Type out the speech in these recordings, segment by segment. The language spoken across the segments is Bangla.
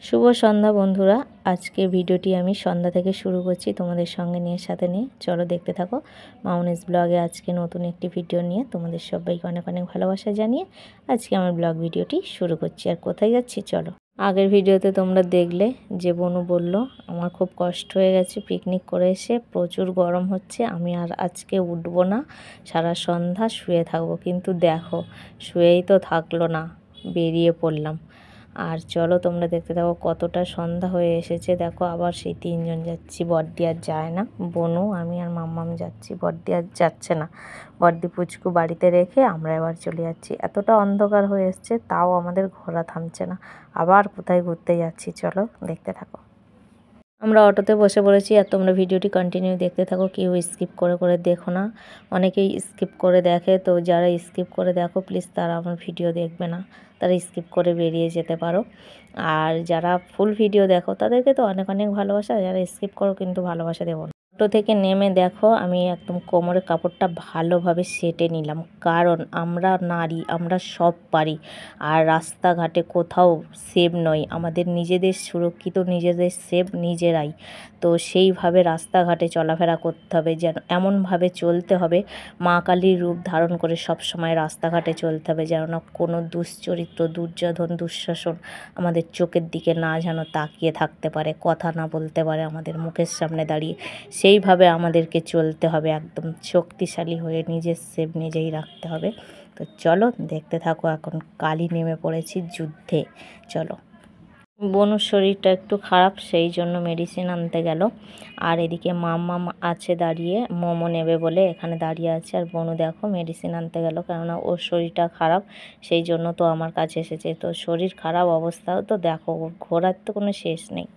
শুভ সন্ধ্যা বন্ধুরা। আজকে ভিডিওটি আমি সন্ধ্যা থেকে শুরু করছি তোমাদের সঙ্গে নিয়ে সাথে নিয়ে। চলো দেখতে থাকো মামুনিস ব্লগে আজকে নতুন একটি ভিডিও নিয়ে তোমাদের সবাইকে অনেক অনেক ভালোবাসা জানিয়ে আজকে আমার ব্লগ ভিডিওটি শুরু করছি। আর কোথায় যাচ্ছি চলো। আগের ভিডিওতে তোমরা দেখলে যে বনু বলল আমার খুব কষ্ট হয়ে গেছে, পিকনিক করে এসে প্রচুর গরম হচ্ছে, আমি আর আজকে উঠবো না, সারা সন্ধ্যা শুয়ে থাকবো। কিন্তু দেখো শুয়েই তো থাকলো না, বেরিয়ে পড়লাম। আর চলো তোমরা দেখতে থাকো কতটা সন্ধ্যা হয়ে এসেছে। দেখো আবার সেই তিনজন যাচ্ছি, বড়দি আর যায় না, বনু আমি আর মাম্মাম যাচ্ছি, বড়দি আর যাচ্ছে না। বড়দি পুচকু বাড়িতে রেখে আমরা এবার চলে যাচ্ছি। এতটা অন্ধকার হয়ে এসছে তাও আমাদের ঘোরা থামছে না, আবার কোথায় ঘুরতে যাচ্ছি চলো দেখতে থাকো। আমরা অটোতে বসে পড়েছি আর তোমরা ভিডিওটি কন্টিনিউ দেখতে থাকো, কেউ স্কিপ করে করে দেখো না। অনেকেই স্কিপ করে দেখে, তো যারা স্কিপ করে দেখো প্লিজ তারা আমার ভিডিও দেখবে না, তারা স্কিপ করে বেরিয়ে যেতে পারো। আর যারা ফুল ভিডিও দেখো তাদেরকে তো অনেক অনেক ভালোবাসা, যারা স্কিপ করো কিন্তু ভালোবাসা দেবো না। অটো থেকে নেমে দেখো আমি একদম কোমরের কাপড়টা ভালোভাবে সেটে নিলাম, কারণ আমরা নারী, আমরা সব পারি। আর রাস্তাঘাটে কোথাও সেভ নই, আমাদের নিজেদের সুরক্ষিত, নিজেদের সেভ নিজেরাই। তো সেইভাবে রাস্তাঘাটে চলাফেরা করতে হবে, যেন এমনভাবে চলতে হবে মা কালীর রূপ ধারণ করে সব সময় রাস্তাঘাটে চলতে হবে, যেন না কোনো দুশ্চরিত্র, দুর্যোধন, দুঃশাসন আমাদের চোখের দিকে না যেন তাকিয়ে থাকতে পারে, কথা না বলতে পারে আমাদের মুখের সামনে দাঁড়িয়ে। সেইভাবে আমাদেরকে চলতে হবে, একদম শক্তিশালী হয়ে নিজের সেভ নিজেই রাখতে হবে। তো চলো দেখতে থাকো, এখন কালী নেমে পড়েছি যুদ্ধে। চলো। বনুর শরীরটা একটু খারাপ, সেই জন্য মেডিসিন আনতে গেল। আর এদিকে মাম্মাম আছে দাঁড়িয়ে, মোমো নেবে বলে এখানে দাঁড়িয়ে আছে। আর বনু দেখো মেডিসিন আনতে গেল, কেননা ওর শরীরটা খারাপ, সেই জন্য তো আমার কাছে এসেছে। তো শরীর খারাপ অবস্থাও তো দেখো, ঘোরার তো কোনো শেষ নেই।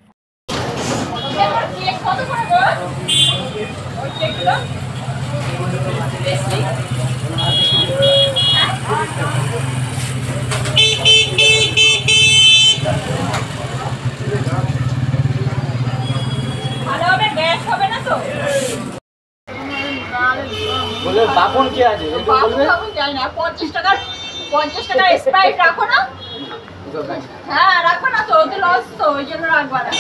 বাপন কে আছে? যাই না, 50 টাকা স্প্রাইট রাখো না। হ্যাঁ রাখো না, তো ওদের লস, তো ওই জন্য রাখবা না।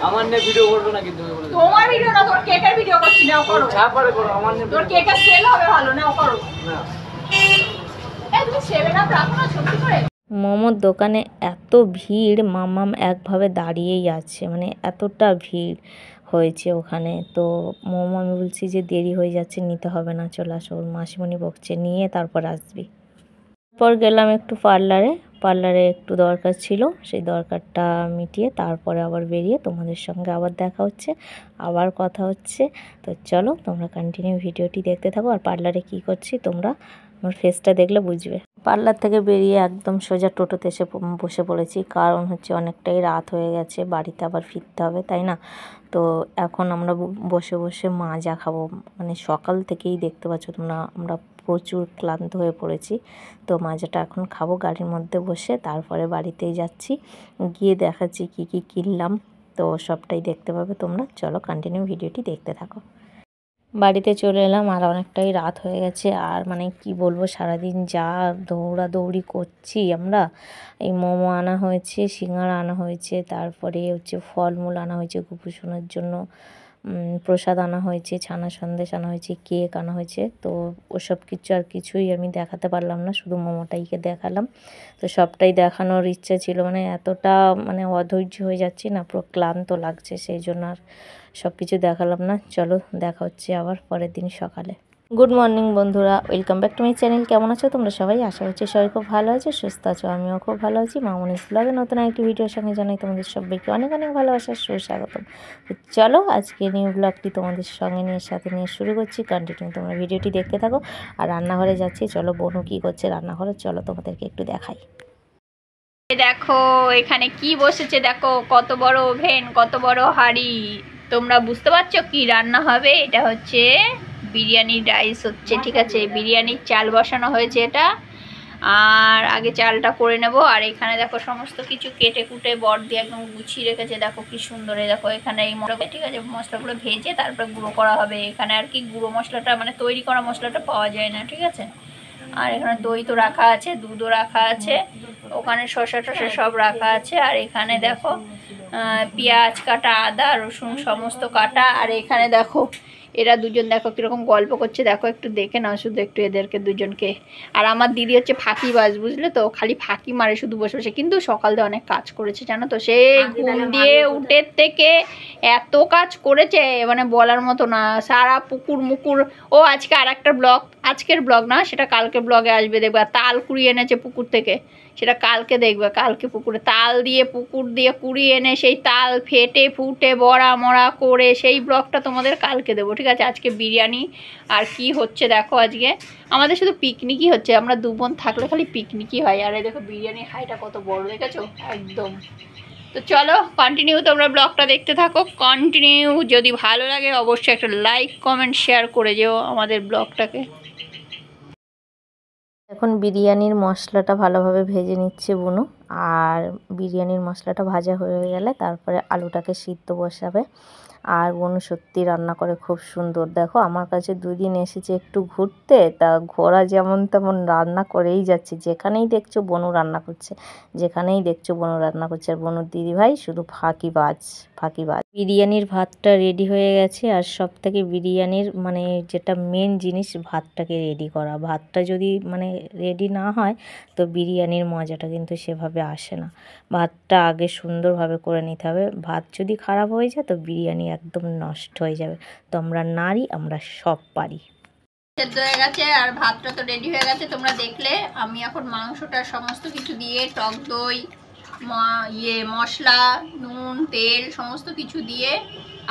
আমার নে ভিডিও করবে না কিন্তু। তোমার ভিডিও না, তোর কেকের ভিডিও করছি, নাও করো। যা পারে করো, আমার নে। তোর কেকের সেল হবে ভালো, নাও করো। না এই তুমি 7 আপ রাখো না সত্যি করে। মোমোর দোকানে এত ভিড়, মামাম একভাবে দাঁড়িয়েই আছে, মানে এতটা ভিড় হয়েছে ওখানে। তো মোমো আমি বলছি যে দেরি হয়ে যাচ্ছে, নিতে হবে না, চলে আসো। ওর মাসিমণি বকছে নিয়ে তারপর আসবি। তারপর গেলাম একটু পার্লারে একটু দরকার ছিল, সেই দরকারটা মিটিয়ে তারপরে আবার বেরিয়ে তোমাদের সঙ্গে আবার দেখা হচ্ছে, আবার কথা হচ্ছে। তো চলো তোমরা কন্টিনিউ ভিডিওটি দেখতে থাকো। আর পার্লারে কি করছি তোমরা আমার ফেসটা দেখলে বুঝবে। পার্লার থেকে বেরিয়ে একদম সোজা টোটোতে এসে বসে পড়েছি, কারণ হচ্ছে অনেকটাই রাত হয়ে গেছে, বাড়িতে আবার ফিরতে হবে তাই না। তো এখন আমরা বসে বসে মাজা খাবো, মানে সকাল থেকেই দেখতে পাচ্ছ তোমরা আমরা প্রচুর ক্লান্ত হয়ে পড়েছি। তো মাজাটা এখন খাবো গাড়ির মধ্যে বসে, তারপরে বাড়িতেই যাচ্ছি, গিয়ে দেখাচ্ছি কি কি কিনলাম। তো সবটাই দেখতে পাবে তোমরা, চলো কন্টিনিউ ভিডিওটি দেখতে থাকো। বাড়িতে চলে এলাম আর অনেকটাই রাত হয়ে গেছে। আর মানে কি বলবো, সারাদিন যা দৌড়াদৌড়ি করছি আমরা। এই মোমো আনা হয়েছে, সিঙ্গাড়া আনা হয়েছে, তারপরে হচ্ছে ফলমূল আনা হয়েছে গোপুসোনার জন্য, প্রসাদ আনা হয়েছে, ছানা সন্দেশ আনা হয়েছে, কেক আনা হয়েছে। তো ওসব কিছু আর কিছুই আমি দেখাতে পারলাম না, শুধু মোমোটাইকে দেখালাম। তো সবটাই দেখানোর ইচ্ছা ছিল, মানে এতটা মানে অধৈর্য হয়ে যাচ্ছি না, পুরো ক্লান্ত লাগছে, সেই জন্য আর সব কিছু দেখালাম না। চলো দেখা হচ্ছে আবার পরের দিন সকালে। গুড মর্নিং বন্ধুরা, welcome back to my channel. কেমন আছো তোমরা সবাই? আশা করছি সবাই খুব ভালো আছে, সুস্থ আছো। আমিও খুব ভালো আছি। মামুনিস ব্লগে নতুন একটি ভিডিওর সঙ্গে জানাই তোমাদের সবাইকে অনেক অনেক ভালোবাসার সুস্বাগতম। তো চলো আজকে নিউ ব্লগটি তোমাদের সঙ্গে সাথে নিয়ে শুরু করছি। কন্টিনিউ তোমরা ভিডিওটি দেখতে থাকো। আর রান্নাঘরে যাচ্ছি, চলো বনু কী করছে রান্নাঘরে, চলো তোমাদেরকে একটু দেখাই। দেখো এখানে কি বসেছে, দেখো কত বড় ওভেন, কত বড় হাঁড়ি। তোমরা বুঝতে পারছো কি রান্না হবে? এটা হচ্ছে বিরিয়ানির রাইস হচ্ছে, ঠিক আছে। বিরিয়ানির চাল বসানো হয়েছে এটা, আর আগে চালটা করে নেব। আর এখানে দেখো সমস্ত কিছু কেটে কুটে বড় দিয়ে একদম গুছিয়ে রেখেছে, দেখো কি সুন্দর। দেখো এখানে এই মশলা, ঠিক আছে, মশলাগুলো ভেজে তারপরে গুঁড়ো করা হবে। এখানে আর কি গুঁড়ো মশলাটা মানে তৈরি করা মশলাটা পাওয়া যায় না, ঠিক আছে। আর এখানে দই তো রাখা আছে, দুধও রাখা আছে, ওখানে শসা টসা সব রাখা আছে। আর এখানে দেখো পেঁয়াজ কাটা, আদা রসুন সমস্ত কাটা। আর এখানে দেখো এরা দুজন দেখো কীরকম গল্প করছে, দেখো একটু দেখে নাও শুধু একটু এদেরকে দুজনকে। আর আমার দিদি হচ্ছে ফাঁকিবাজ, বুঝলে তো, খালি ফাঁকি মারে শুধু বসে বসে, কিন্তু সকাল দিয়ে অনেক কাজ করেছে জানো তো, সেই ঘুম দিয়ে উঠের থেকে এত কাজ করেছে মানে বলার মতো না। সারা পুকুর মুকুর, ও আজকে আর একটা ব্লগ, আজকের ব্লগ না সেটা কালকে ব্লগে আসবে, দেখবে। তাল কুড়িয়ে এনেছে পুকুর থেকে, সেটা কালকে দেখবে। কালকে পুকুরে তাল দিয়ে, পুকুর দিয়ে কুড়িয়ে এনে সেই তাল ফেটে ফুটে বড়া মরা করে সেই ব্লগটা তোমাদের কালকে দেবো, ঠিক আছে। আজকে বিরিয়ানি আর কি হচ্ছে দেখো, আজকে আমাদের শুধু পিকনিকই হচ্ছে, আমরা দু বোন থাকলে খালি পিকনিকই হয়। আর এই দেখো বিরিয়ানির হাঁড়িটা কত বড় দেখেছো একদম। তো চলো কন্টিনিউ তোমরা ব্লগটা দেখতে থাকো, কন্টিনিউ। যদি ভালো লাগে অবশ্যই একটা লাইক কমেন্ট শেয়ার করে যেও আমাদের ব্লগটাকে। এখন বিরিয়ানির মশলাটা ভালোভাবে ভেজে নিচ্ছে বুনু। আর বিরিয়ানির মশলাটা ভাজা হয়ে গেলে তারপরে আলুটাকে সিদ্ধ বসাবে। আর বুনু সত্যি রান্না করে খুব সুন্দর। দেখো আমার কাছে দুদিন এসেছে একটু ঘুরতে, তা ঘোরা যেমন তেমন রান্না করেই যাচ্ছে। যেখানেই দেখছো বনু রান্না করছে, যেখানেই দেখছো বনু রান্না করছে। আর বনুর দিদিভাই শুধু ফাঁকিবাজ ফাঁকিবাজ। বিরিয়ানির ভাতটা রেডি হয়ে গেছে। আর সব থেকে বিরিয়ানির মানে যেটা মেন জিনিস, ভাতটাকে রেডি করা। ভাতটা যদি মানে রেডি না হয় তো বিরিয়ানির মজাটা কিন্তু সেভাবে আসে না। ভাতটা আগে সুন্দরভাবে করে নিতে হবে। ভাত যদি খারাপ হয়ে যায় তো বিরিয়ানি একদম নষ্ট হয়ে যাবে। তো আমরা নারী, আমরা সব পারি। সেদ্ধ হয়ে গেছে আর ভাতটা তো রেডি হয়ে গেছে তোমরা দেখলে। আমি এখন মাংসটা সমস্ত কিছু দিয়ে, টক দই, মশলা, নুন, তেল সমস্ত কিছু দিয়ে,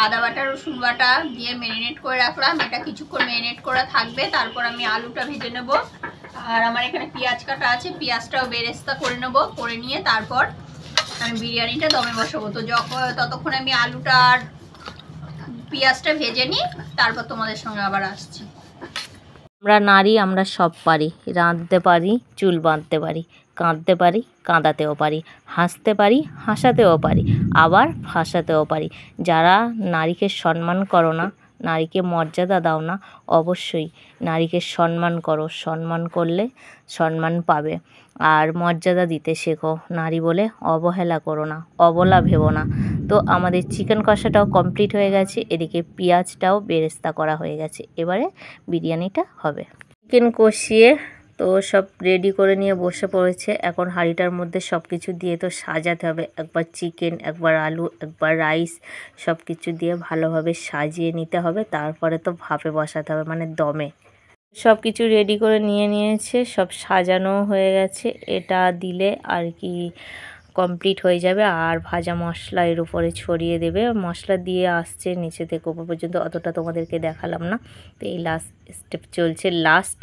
আদা বাটা রসুন বাটা দিয়ে ম্যারিনেট করে রাখলাম। এটা কিছুক্ষণ ম্যারিনেট করা থাকবে, তারপর আমি আলুটা ভেজে নেব। আর আমার এখানে পেঁয়াজ কাটা আছে, পেঁয়াজটাও বেরেস্তা করে নেব, করে নিয়ে তারপর আমি বিরিয়ানিটা দমে বসাবো। তো ততক্ষণ আমি আলুটা আর পেঁয়াজটা ভেজে নিই, তারপর তোমাদের সঙ্গে আবার আসছি। আমরা নারী, আমরা সব পারি। রাঁধতে পারি, চুল বাঁধতে পারি, কাঁদতে পারি, কাঁদাতেও পারি, হাসতে পারি, হাসাতেও পারি, আবার ফাঁসাতেও পারি। যারা নারীকে সম্মান করো না, নারীকে মর্যাদা দাও না, অবশ্যই নারীকে সম্মান করো। সম্মান করলে সম্মান পাবে। আর মর্যাদা দিতে শেখো। নারী বলে অবহেলা করো না, অবলা ভেবো না। তো আমাদের চিকেন কষাটাও কমপ্লিট হয়ে গেছে, এদিকে পেঁয়াজটাও বেরেস্তা করা হয়ে গেছে। এবারে বিরিয়ানিটা হবে। চিকেন কষিয়ে তো সব রেডি করে নিয়ে বসে পড়েছে। এখন হাঁড়িটার মধ্যে সব কিছু দিয়ে তো সাজাতে হবে। একবার চিকেন, একবার আলু, একবার রাইস, সব কিছু দিয়ে ভালোভাবে সাজিয়ে নিতে হবে। তারপরে তো ভাপে বসাতে হবে, মানে দমে। সব কিছু রেডি করে নিয়ে নিয়েছে, সব সাজানো হয়ে গেছে। এটা দিলে আর কি কমপ্লিট হয়ে যাবে। আর ভাজা মশলা এর উপরে ছড়িয়ে দেবে। মশলা দিয়ে আসছে নিচে থেকে উপর পর্যন্ত, অতটা তোমাদেরকে দেখালাম না। তো এই লাস্ট স্টেপ চলছে, লাস্ট।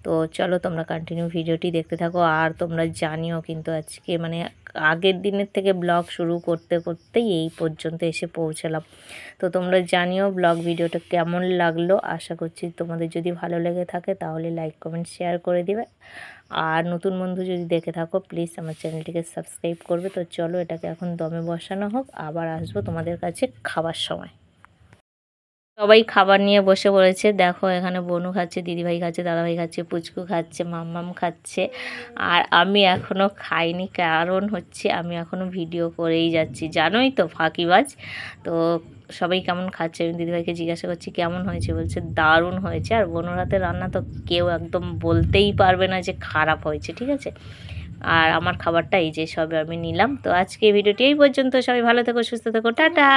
তো চলো তোমরা কন্টিনিউ ভিডিওটি দেখতে থাকো। আর তোমরা জানিও কিন্তু আজকে মানে আগের দিনের থেকে ব্লগ শুরু করতে করতেই এই পর্যন্ত এসে পৌঁছালাম। তো তোমরা জানিও ব্লগ ভিডিওটা কেমন লাগলো। আশা করছি তোমাদের যদি ভালো লেগে থাকে তাহলে লাইক কমেন্ট শেয়ার করে দিবে। আর নতুন বন্ধু যদি দেখে থাকো প্লিজ আমার চ্যানেলটিকে সাবস্ক্রাইব করবে। তো চলো এটাকে এখন দমে বসানো হোক, আবার আসবো তোমাদের কাছে খাবার সময়। সবাই খাবার নিয়ে বসে পড়েছে। দেখো এখানে বনু খাচ্ছে, দিদিভাই খাচ্ছে, দাদাভাই খাচ্ছে, পুচকু খাচ্ছে, মাম্মাম খাচ্ছে। আর আমি এখনও খাইনি, কারণ হচ্ছে আমি এখনও ভিডিও করেই যাচ্ছি, জানোই তো ফাঁকিবাজ। তো সবাই কেমন খাচ্ছে, আমি দিদিভাইকে জিজ্ঞাসা করছি কেমন হয়েছে, বলছে দারুণ হয়েছে। আর বনুর হাতের রান্না তো কেউ একদম বলতেই পারবে না যে খারাপ হয়েছে, ঠিক আছে। আর আমার খাবারটা এই যে সবে আমি নিলাম। তো আজকে ভিডিওটি এই পর্যন্ত। সবাই ভালো থেকো, সুস্থ থেকো, টাটা।